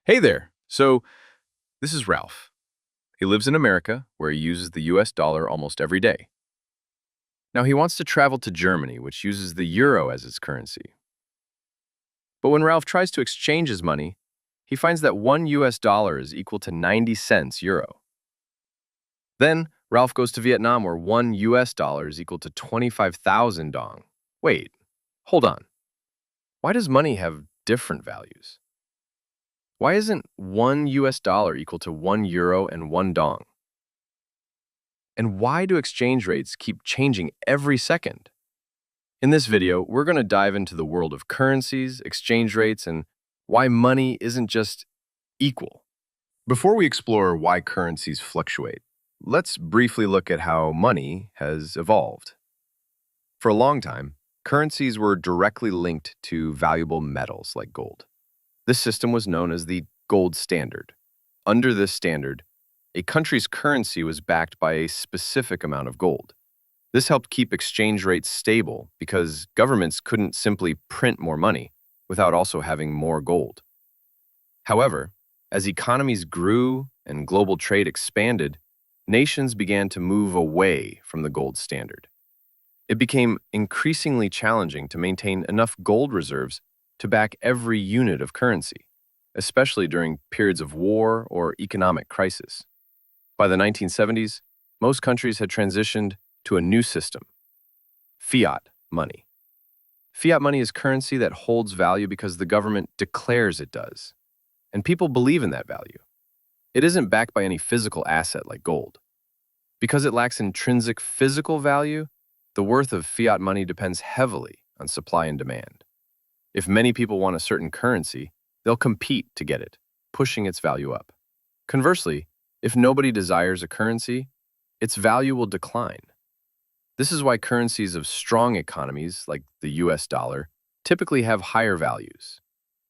Hey there. This is Ralph. He lives in America, where he uses the US dollar almost every day. Now, he wants to travel to Germany, which uses the euro as its currency. But when Ralph tries to exchange his money, he finds that 1 US dollar is equal to 90 cents euro. Then, Ralph goes to Vietnam, where 1 US dollar is equal to 25,000 dong. Wait, hold on. Why does money have different values? Why isn't 1 US dollar equal to 1 euro and 1 dong? And why do exchange rates keep changing every second? In this video, we're going to dive into the world of currencies, exchange rates, and why money isn't just equal. Before we explore why currencies fluctuate, let's briefly look at how money has evolved. For a long time, currencies were directly linked to valuable metals like gold. This system was known as the gold standard. Under this standard, a country's currency was backed by a specific amount of gold. This helped keep exchange rates stable because governments couldn't simply print more money without also having more gold. However, as economies grew and global trade expanded, nations began to move away from the gold standard. It became increasingly challenging to maintain enough gold reserves to back every unit of currency, especially during periods of war or economic crisis. By the 1970s, most countries had transitioned to a new system, fiat money. Fiat money is currency that holds value because the government declares it does, and people believe in that value. It isn't backed by any physical asset like gold. Because it lacks intrinsic physical value, the worth of fiat money depends heavily on supply and demand. If many people want a certain currency, they'll compete to get it, pushing its value up. Conversely, if nobody desires a currency, its value will decline. This is why currencies of strong economies, like the US dollar, typically have higher values,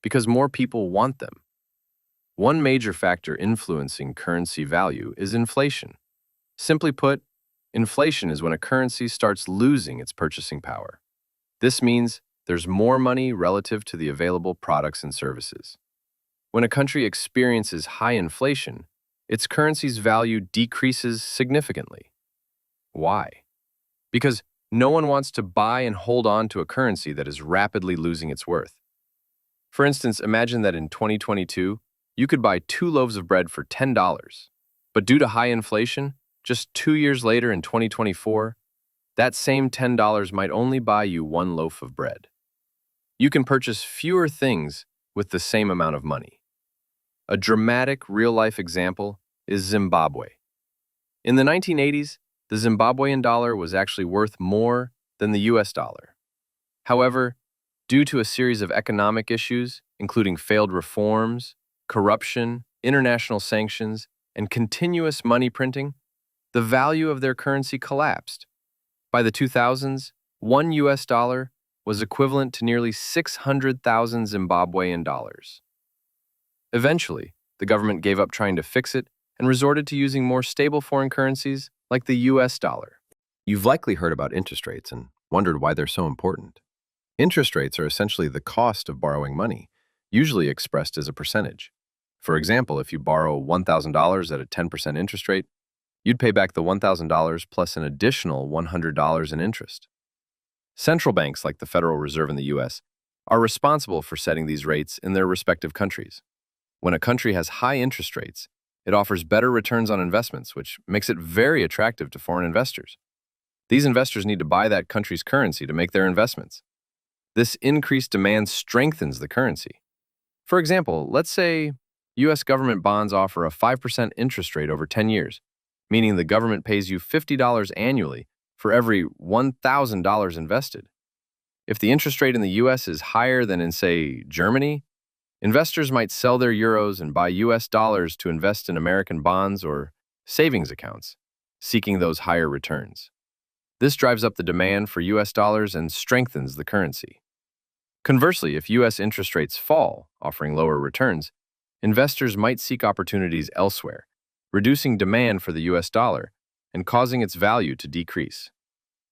because more people want them. One major factor influencing currency value is inflation. Simply put, inflation is when a currency starts losing its purchasing power. This means there's more money relative to the available products and services. When a country experiences high inflation, its currency's value decreases significantly. Why? Because no one wants to buy and hold on to a currency that is rapidly losing its worth. For instance, imagine that in 2022, you could buy 2 loaves of bread for $10, but due to high inflation, just 2 years later in 2024, that same $10 might only buy you 1 loaf of bread. You can purchase fewer things with the same amount of money. A dramatic real-life example is Zimbabwe. In the 1980s, the Zimbabwean dollar was actually worth more than the US dollar. However, due to a series of economic issues, including failed reforms, corruption, international sanctions, and continuous money printing, the value of their currency collapsed. By the 2000s, 1 US dollar was equivalent to nearly 600,000 Zimbabwean dollars. Eventually, the government gave up trying to fix it and resorted to using more stable foreign currencies like the US dollar. You've likely heard about interest rates and wondered why they're so important. Interest rates are essentially the cost of borrowing money, usually expressed as a percentage. For example, if you borrow $1,000 at a 10% interest rate, you'd pay back the $1,000 plus an additional $100 in interest. Central banks like the Federal Reserve in the US are responsible for setting these rates in their respective countries. When a country has high interest rates, it offers better returns on investments, which makes it very attractive to foreign investors. These investors need to buy that country's currency to make their investments. This increased demand strengthens the currency. For example, let's say US government bonds offer a 5% interest rate over 10 years, meaning the government pays you $50 annually for every $1,000 invested. If the interest rate in the US is higher than in, say, Germany, investors might sell their euros and buy US dollars to invest in American bonds or savings accounts, seeking those higher returns. This drives up the demand for US dollars and strengthens the currency. Conversely, if US interest rates fall, offering lower returns, investors might seek opportunities elsewhere, reducing demand for the US dollar and causing its value to decrease.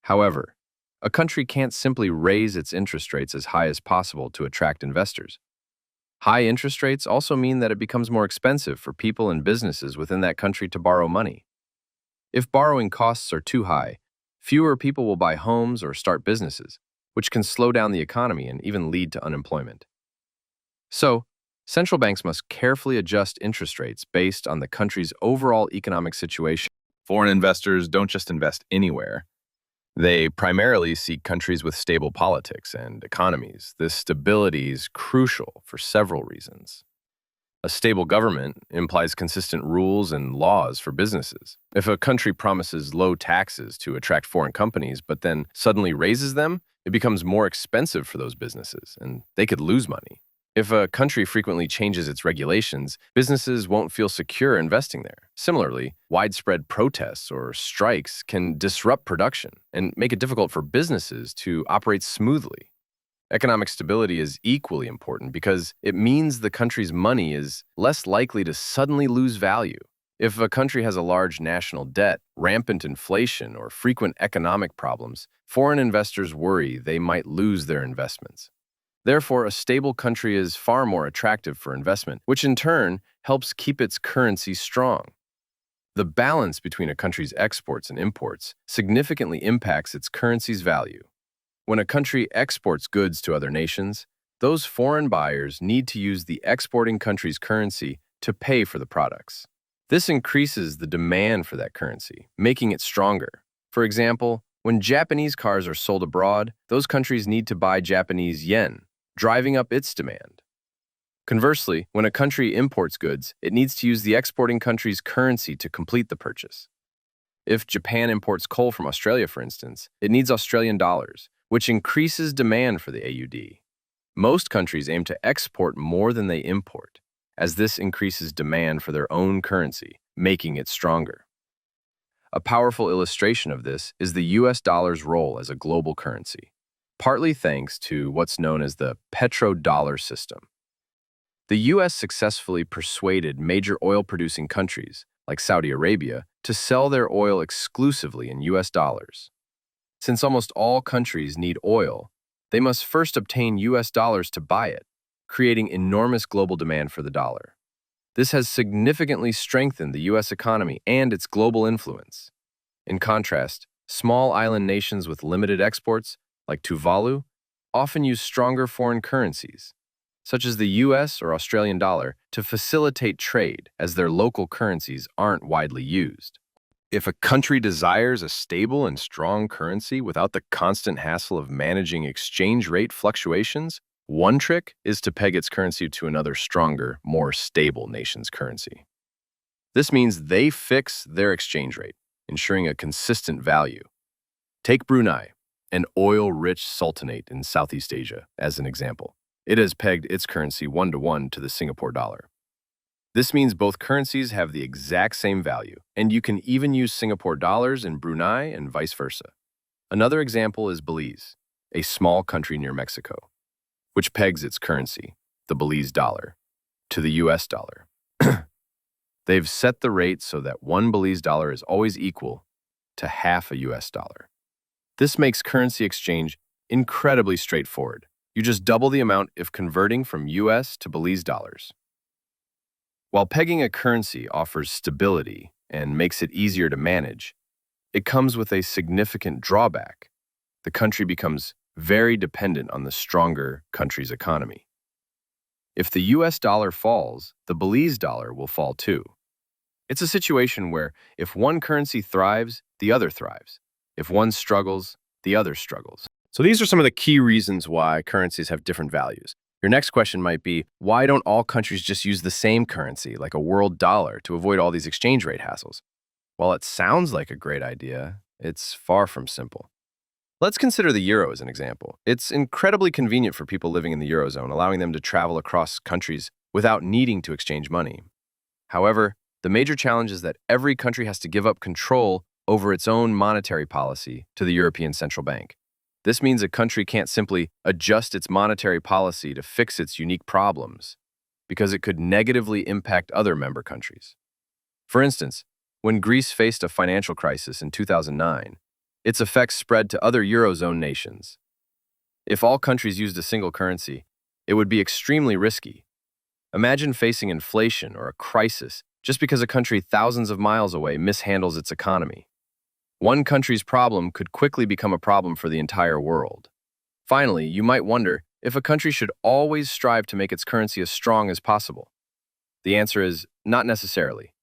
However, a country can't simply raise its interest rates as high as possible to attract investors. High interest rates also mean that it becomes more expensive for people and businesses within that country to borrow money. If borrowing costs are too high, fewer people will buy homes or start businesses, which can slow down the economy and even lead to unemployment. So, central banks must carefully adjust interest rates based on the country's overall economic situation. Foreign investors don't just invest anywhere. They primarily seek countries with stable politics and economies. This stability is crucial for several reasons. A stable government implies consistent rules and laws for businesses. If a country promises low taxes to attract foreign companies, but then suddenly raises them, it becomes more expensive for those businesses, and they could lose money. If a country frequently changes its regulations, businesses won't feel secure investing there. Similarly, widespread protests or strikes can disrupt production and make it difficult for businesses to operate smoothly. Economic stability is equally important because it means the country's money is less likely to suddenly lose value. If a country has a large national debt, rampant inflation, or frequent economic problems, foreign investors worry they might lose their investments. Therefore, a stable country is far more attractive for investment, which in turn helps keep its currency strong. The balance between a country's exports and imports significantly impacts its currency's value. When a country exports goods to other nations, those foreign buyers need to use the exporting country's currency to pay for the products. This increases the demand for that currency, making it stronger. For example, when Japanese cars are sold abroad, those countries need to buy Japanese yen, driving up its demand. Conversely, when a country imports goods, it needs to use the exporting country's currency to complete the purchase. If Japan imports coal from Australia, for instance, it needs Australian dollars, which increases demand for the AUD. Most countries aim to export more than they import, as this increases demand for their own currency, making it stronger. A powerful illustration of this is the US dollar's role as a global currency, partly thanks to what's known as the petrodollar system. The US successfully persuaded major oil-producing countries, like Saudi Arabia, to sell their oil exclusively in US dollars. Since almost all countries need oil, they must first obtain US dollars to buy it, creating enormous global demand for the dollar. This has significantly strengthened the US economy and its global influence. In contrast, small island nations with limited exports, like Tuvalu, often use stronger foreign currencies, such as the US or Australian dollar, to facilitate trade, as their local currencies aren't widely used. If a country desires a stable and strong currency without the constant hassle of managing exchange rate fluctuations, one trick is to peg its currency to another stronger, more stable nation's currency. This means they fix their exchange rate, ensuring a consistent value. Take Brunei, an oil-rich sultanate in Southeast Asia, as an example. It has pegged its currency 1-to-1 to the Singapore dollar. This means both currencies have the exact same value, and you can even use Singapore dollars in Brunei and vice versa. Another example is Belize, a small country near Mexico, which pegs its currency, the Belize dollar, to the US dollar. They've set the rate so that one Belize dollar is always equal to half a US dollar. This makes currency exchange incredibly straightforward. You just double the amount if converting from US to Belize dollars. While pegging a currency offers stability and makes it easier to manage, it comes with a significant drawback. The country becomes very dependent on the stronger country's economy. If the US dollar falls, the Belize dollar will fall too. It's a situation where if one currency thrives, the other thrives. If one struggles, the other struggles. So these are some of the key reasons why currencies have different values. Your next question might be, why don't all countries just use the same currency, like a world dollar, to avoid all these exchange rate hassles? While it sounds like a great idea, it's far from simple. Let's consider the euro as an example. It's incredibly convenient for people living in the eurozone, allowing them to travel across countries without needing to exchange money. However, the major challenge is that every country has to give up control over its own monetary policy to the European Central Bank. This means a country can't simply adjust its monetary policy to fix its unique problems, because it could negatively impact other member countries. For instance, when Greece faced a financial crisis in 2009, its effects spread to other Eurozone nations. If all countries used a single currency, it would be extremely risky, Imagine facing inflation or a crisis just because a country thousands of miles away mishandles its economy. One country's problem could quickly become a problem for the entire world. Finally, you might wonder if a country should always strive to make its currency as strong as possible. The answer is not necessarily.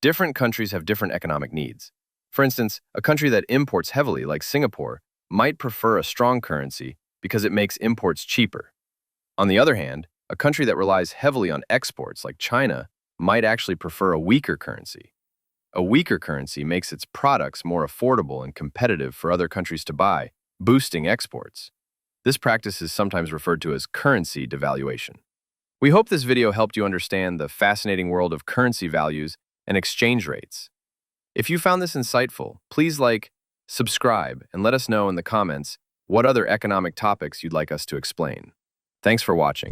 Different countries have different economic needs. For instance, a country that imports heavily, like Singapore, might prefer a strong currency because it makes imports cheaper. On the other hand, a country that relies heavily on exports, like China, might actually prefer a weaker currency. A weaker currency makes its products more affordable and competitive for other countries to buy, boosting exports. This practice is sometimes referred to as currency devaluation. We hope this video helped you understand the fascinating world of currency values and exchange rates. If you found this insightful, please like, subscribe, and let us know in the comments what other economic topics you'd like us to explain. Thanks for watching.